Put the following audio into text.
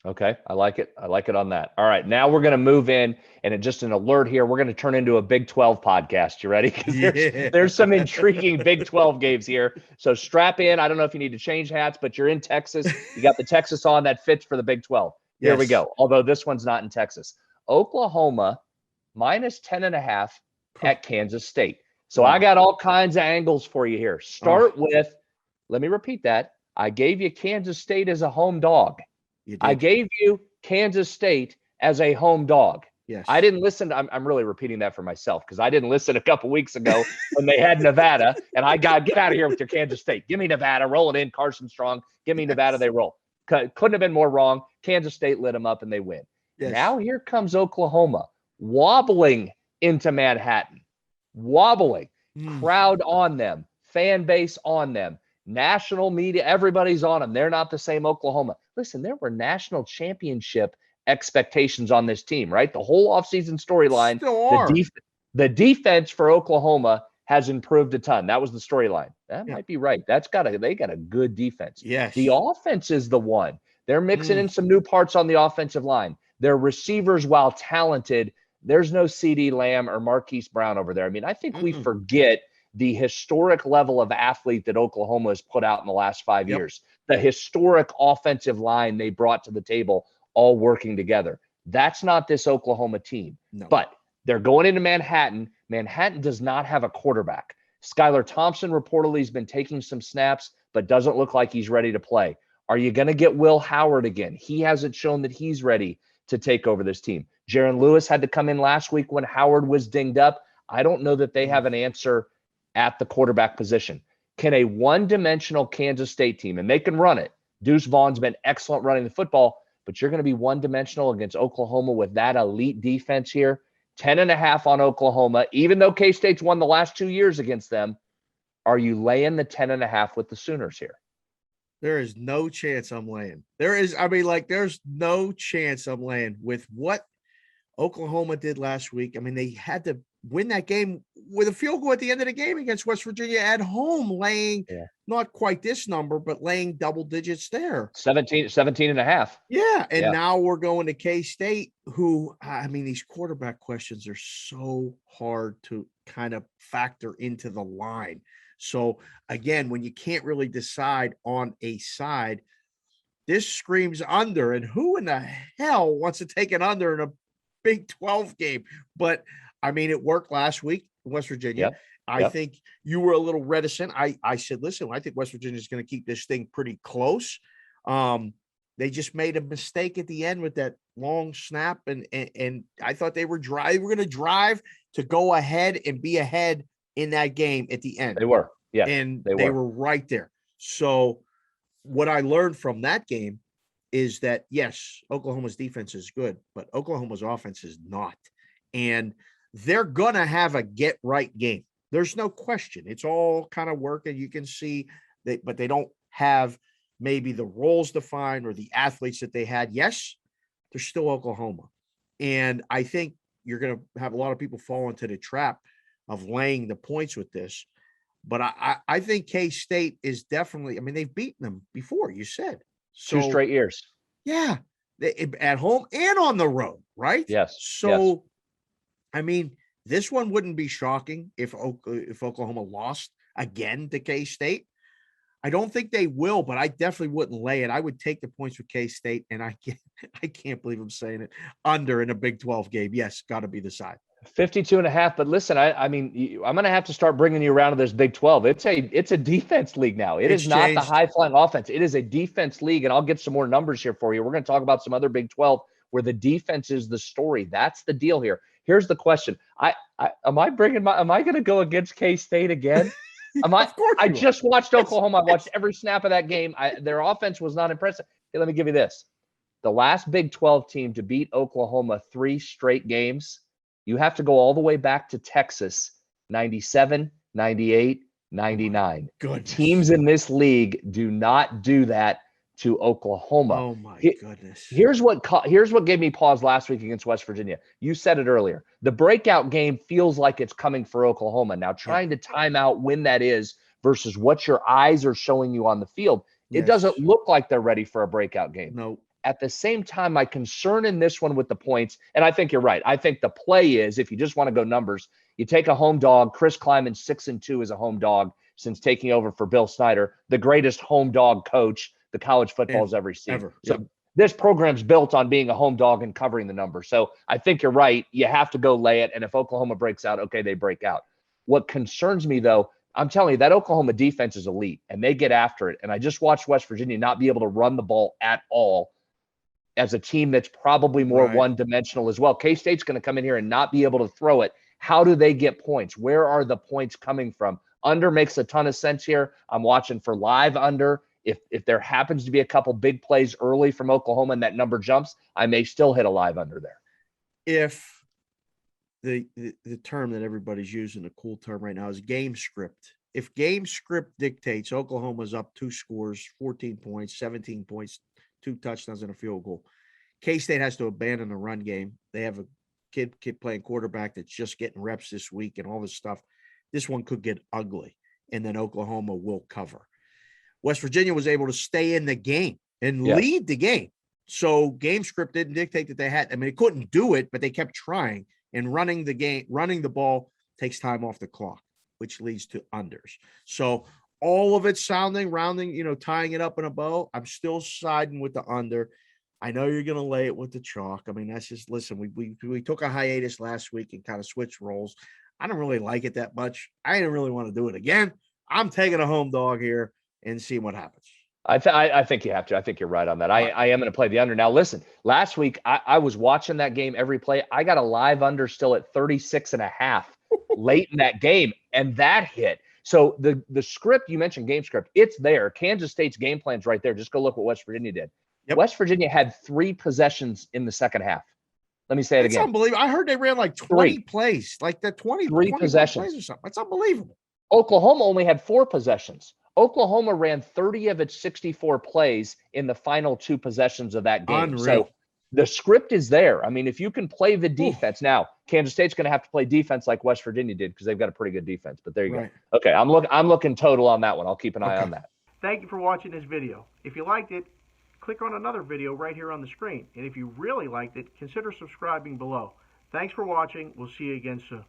Okay, I like it. I like it on that. All right, now we're going to move in, and just an alert here. We're going to turn into a Big 12 podcast. You ready? Because there's some intriguing Big 12 games here. So strap in. I don't know if you need to change hats, but you're in Texas. You got the Texas on that fits for the Big 12. Here we go. Although this one's not in Texas. Oklahoma minus 10.5 at Kansas State. So I got all kinds of angles for you here. Start with, let me repeat that. I gave you Kansas State as a home dog. I gave you Kansas State as a home dog. Yes. I didn't listen. I'm really repeating that for myself because I didn't listen a couple weeks ago when they had Nevada, and I got get out of here with your Kansas State. Give me Nevada. Roll it in. Carson Strong. Give me Nevada. They roll. Couldn't have been more wrong. Kansas State lit them up, and they win. Yes. Now here comes Oklahoma wobbling into Manhattan. Wobbling. Crowd on them. Fan base on them. National media, everybody's on them. They're not the same Oklahoma. Listen, there were national championship expectations on this team, right? The whole offseason storyline. The defense for Oklahoma has improved a ton. That was the storyline. That might be right. They got a good defense. Yes. The offense is the one. They're mixing in some new parts on the offensive line. Their receivers, while talented, there's no CD Lamb or Marquise Brown over there. I mean, I think we forget the historic level of athlete that Oklahoma has put out in the last 5 years, the historic offensive line they brought to the table, all working together. That's not this Oklahoma team. No. But they're going into Manhattan. Manhattan does not have a quarterback. Skylar Thompson reportedly has been taking some snaps, but doesn't look like he's ready to play. Are you going to get Will Howard again? He hasn't shown that he's ready to take over this team. Jaron Lewis had to come in last week when Howard was dinged up. I don't know that they have an answer at the quarterback position. Can a one-dimensional Kansas State team, and they can run it. Deuce Vaughn's been excellent running the football, but you're going to be one-dimensional against Oklahoma with that elite defense here. 10.5 on Oklahoma, even though K-State's won the last 2 years against them. Are you laying the 10.5 with the Sooners here? There is no chance I'm laying. There's no chance I'm laying with what Oklahoma did last week. I mean, they had to win that game with a field goal at the end of the game against West Virginia at home, laying not quite this number, but laying double digits there. 17.5. Yeah. And now we're going to K-State, who, I mean, these quarterback questions are so hard to kind of factor into the line. So again, when you can't really decide on a side, this screams under, and who in the hell wants to take an under in a Big 12 game? But I mean, it worked last week in West Virginia. I think you were a little reticent. I said, listen, I think West Virginia is going to keep this thing pretty close. They just made a mistake at the end with that long snap. And I thought they were going to drive to go ahead and be ahead in that game at the end. They were. Yeah. And they were right there. So what I learned from that game is that, yes, Oklahoma's defense is good, but Oklahoma's offense is not. And they're going to have a get-right game. There's no question. It's all kind of working. You can see that, but they don't have maybe the roles defined or the athletes that they had. Yes, they're still Oklahoma. And I think you're going to have a lot of people fall into the trap of laying the points with this. But I think K-State is definitely, I mean, they've beaten them before, you said. So, 2 straight years. Yeah. At home and on the road, right? Yes. So, I mean, this one wouldn't be shocking if Oklahoma lost again to K-State. I don't think they will, but I definitely wouldn't lay it. I would take the points with K-State, and I can't believe I'm saying it, under in a Big 12 game. Yes, got to be the side. 52.5. But listen, I mean, I'm going to have to start bringing you around to this Big 12. It's a defense league now. It's not changed. The high-flying offense. It is a defense league, and I'll get some more numbers here for you. We're going to talk about some other Big 12 where the defense is the story. That's the deal here. Here's the question. Am I going to go against K-State again? I just watched Oklahoma. I watched every snap of that game. Their offense was not impressive. Hey, let me give you this. The last Big 12 team to beat Oklahoma 3 straight games, you have to go all the way back to Texas, 97, 98, 99. Good. Teams in this league do not do that to Oklahoma. Oh, my goodness. Here's what gave me pause last week against West Virginia. You said it earlier. The breakout game feels like it's coming for Oklahoma. Now, trying to time out when that is versus what your eyes are showing you on the field, it doesn't look like they're ready for a breakout game. No. At the same time, my concern in this one with the points, and I think you're right. I think the play is, if you just want to go numbers, you take a home dog. Chris Kleiman, 6-2 as a home dog since taking over for Bill Snyder, the greatest home dog coach the college football has ever seen. Ever. So Yep. this program's built on being a home dog and covering the number. So I think you're right. You have to go lay it. And if Oklahoma breaks out, okay, they break out. What concerns me, though, I'm telling you, that Oklahoma defense is elite, and they get after it. And I just watched West Virginia not be able to run the ball at all as a team that's probably more one-dimensional as well. K-State's going to come in here and not be able to throw it. How do they get points? Where are the points coming from? Under makes a ton of sense here. I'm watching for live under. If there happens to be a couple big plays early from Oklahoma and that number jumps, I may still hit a live under there. If the term that everybody's using, the cool term right now, is game script. If game script dictates Oklahoma's up 2 scores, 14 points, 17 points, 2 touchdowns and a field goal, K-State has to abandon the run game. They have a kid playing quarterback that's just getting reps this week and all this stuff. This one could get ugly, and then Oklahoma will cover. West Virginia was able to stay in the game and lead the game. So game script didn't dictate that they had. I mean, it couldn't do it, but they kept trying. And running the ball takes time off the clock, which leads to unders. So all of it rounding, tying it up in a bow. I'm still siding with the under. I know you're going to lay it with the chalk. I mean, that's just, listen, we took a hiatus last week and kind of switched roles. I don't really like it that much. I didn't really want to do it again. I'm taking a home dog here and seeing what happens. I think you have to. I think you're right on that. I am going to play the under. Now, listen, last week I was watching that game every play. I got a live under still at 36.5 late in that game, and that hit. So the script, you mentioned game script, it's there. Kansas State's game plan's right there. Just go look what West Virginia did. Yep. West Virginia had 3 possessions in the second half. Let me say it again. That's unbelievable. I heard they ran like 20 plays, like the 20 possessions plays or something. That's unbelievable. Oklahoma only had 4 possessions. Oklahoma ran 30 of its 64 plays in the final 2 possessions of that game. Unreal. So the script is there. I mean, if you can play the defense. Now, Kansas State's going to have to play defense like West Virginia did because they've got a pretty good defense. But there you go. Okay, I'm looking total on that one. I'll keep an eye on that. Thank you for watching this video. If you liked it, click on another video right here on the screen. And if you really liked it, consider subscribing below. Thanks for watching. We'll see you again soon.